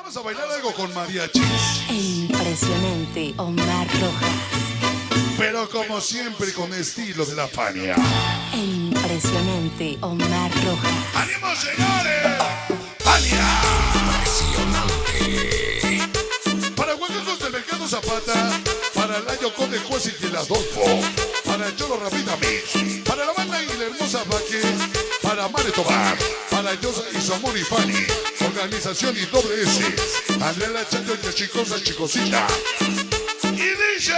Vamos a bailar algo con mariachis. El impresionante Omar Rojas. Pero como siempre con estilo de la Fania. El impresionante Omar Rojas. ¡Ánimo, señores! ¡Fania! Impresionante. Para Huacacos del Mercado Zapata, para Layo Conde Juez y el Adolfo, para Cholo Rapida Mix, para la banda y la hermosa Baque, para Mare Tobar, para Yosa y su amor y Fanny, organización y doble S, Andrea La Chayo y la chicosa chicosita. Y dice...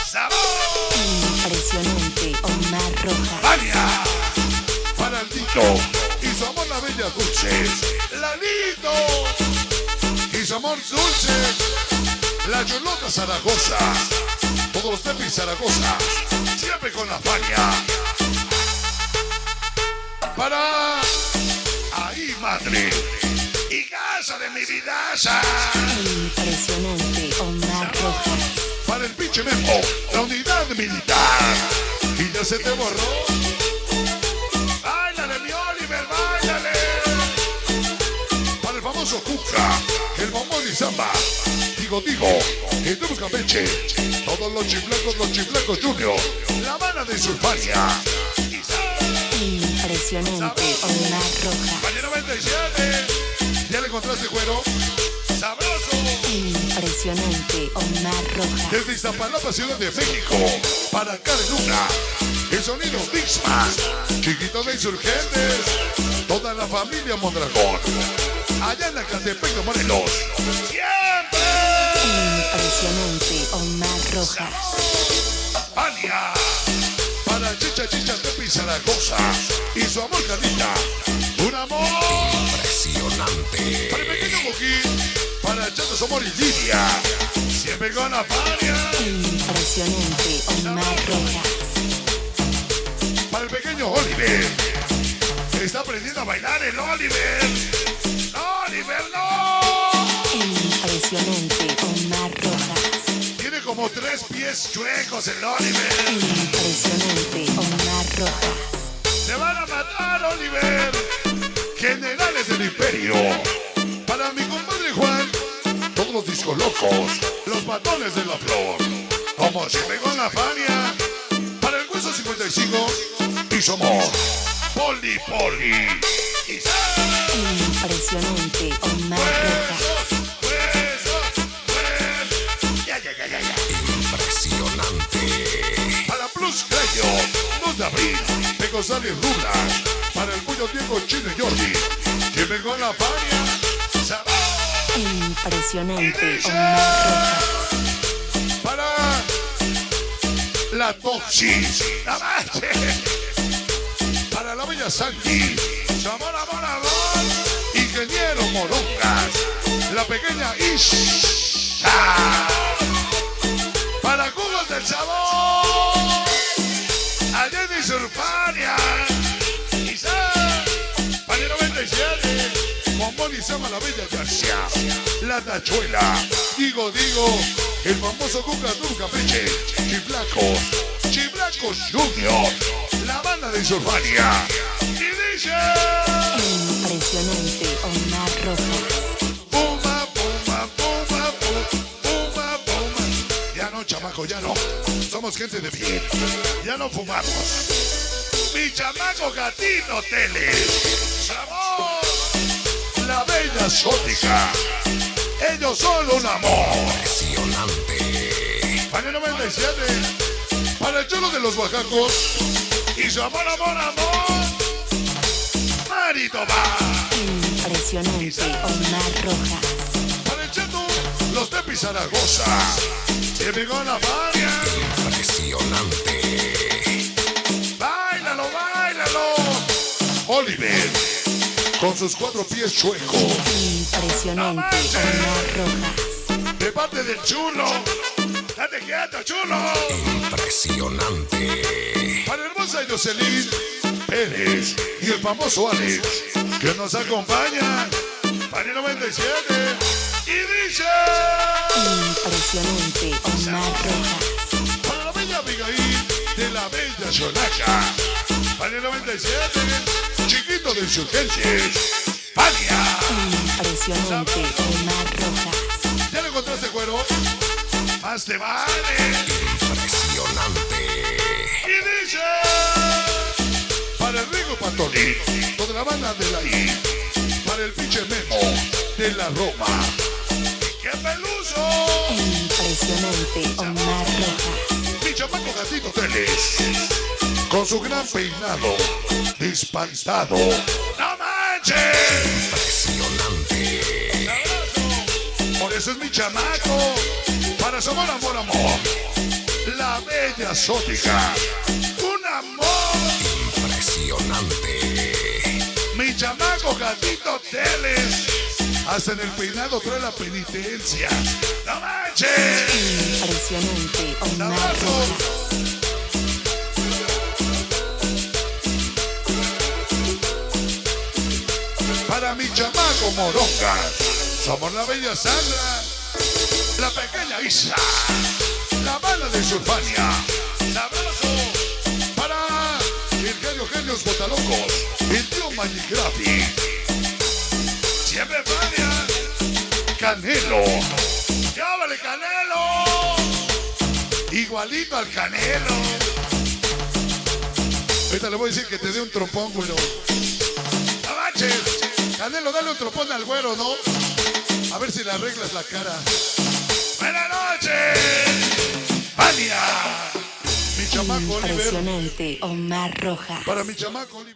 ¡Sabor! El impresionante Omar Rojas. ¡Fania! Para el Tito y su amor la bella dulce, Lalito y su amor dulce, la Yolota Zaragoza, todos los Tepis Zaragoza, siempre con la Fania. Para ahí, madre, y casa de mi vidaza. El impresionante Omar Rojas. Para el pinche Memo, la unidad militar. Y ya se te borró. ¡Báilale, mi Oliver, báilale! Para el famoso Cuca, el bombón y samba. Digo, que tenemos Campeche. Todos los chiflacos Junior. La banda de Sulfania. El impresionante Omar Rojas. Compañero 97. ¿Ya le encontraste, güero? ¡Sabroso! El impresionante Omar Rojas. Desde Iztapalapa, Ciudad de México, para Karen Luna, el sonido Dixman, Chiquito de Insurgentes, toda la familia Mondragón, allá en la Catepec de Morelos, ¡siempre! El impresionante Omar Rojas. ¡Fania! Para Chicha Tepi Zaragoza y su amor Carlita, un amor. Impresionante. Para el pequeño Boquín, para Chato Somor y Lidia, siempre con la Fania. El impresionante Omar Rojas. Para el pequeño Oliver, está aprendiendo a bailar el Oliver. ¡Oliver, no! El impresionante Omar Rojas. Tiene como 3 pies chuecos el Oliver. El impresionante Omar Rojas. ¡Se van a matar, Oliver! Generales del Imperio. Para mi compadre Juan, todos los discos locos, los matones de la flor. Como si pegó en la Fania. Para el hueso 55 y somos Poli. Y El impresionante Omar Rojas. Ya. Impresionante. Para Plus Crayo, 2 de abril, de González Rulas. Para el Puño Diego Chino y Jordi, que vengo a la Fania. ¡Sabor! El impresionante Omar Rojas. Para la Toxis, la Mache. Para la bella Santi, su amor, ingeniero Morongas, la pequeña Isha. Para Jugos del Sabor, Allende y Surfania. Para el 97, Bombón y Sama, la bella García, la Tachuela, digo, el famoso Cuca Turca Peche, Chiflacos Junior, la banda de Surfania. Y dice... El impresionante Omar Rojas. Puma. Ya no, chamaco, ya no. Somos gente de bien. Ya no fumamos. Mi chamaco gatito tele. ¡Sabor! La bella exótica. Ellos son un amor. Impresionante. Para el 97. Para el Cholo de los Oaxacos. Y su amor. Marito va. El impresionante Omar Rojas. Para el Cheto, los Tepis Zaragoza. Siempre con la Fania. Impresionante. ¡Báilalo! Oliver, con sus 4 pies chuecos. El impresionante Omar Rojas. De parte del chulo. ¡Date quieto, chulo! Impresionante. Para el hermosa Yoselín Pérez y el famoso Alex, que nos acompaña. Para el 97. Y dice... El impresionante Omar Rojas. Para la bella Abigail de la bella Yonaca. Para el 97. Chiquito de Insurgentes. ¡Fania! Impresionante, Omar Rojas. ¿Ya lo encontraste, güero? Más te vale. Impresionante. Y dice: para el Rigo Patolí, toda la banda de la I, para el pinche Memo de la Roma. ¡Qué peluso! Impresionante, Omar Rojas. Mi chamaco Gatito Teles, con su gran peinado, dispantado. ¡No manches! Impresionante. Por eso es mi chamaco. Para su amor, amor, amor. La bella exótica. Un amor. Impresionante. Mi chamaco Gatito Teles. Hasta en el peinado trae la penitencia. ¡No manches! Impresionante, Un Omar abrazo. Rojas. Para mi chamaco Moronga. Somos la bella Sandra. La pequeña Isa. La bala de Surfania. Un abrazo. Para el genio Genios Botalocos. El tío Magigrafi. Siempre Fania. Canelo. ¡Ya vale, Canelo! Igualito al Canelo. Ahorita le voy a decir que te dé un trompón, güero. ¡No manches! Canelo, dale un trompón al güero, ¿no? A ver si le arreglas la cara. ¡Buenas noches! ¡Fania! Mi chamaco Oliver. Impresionante, Omar Rojas. Para mi chamaco Oliver.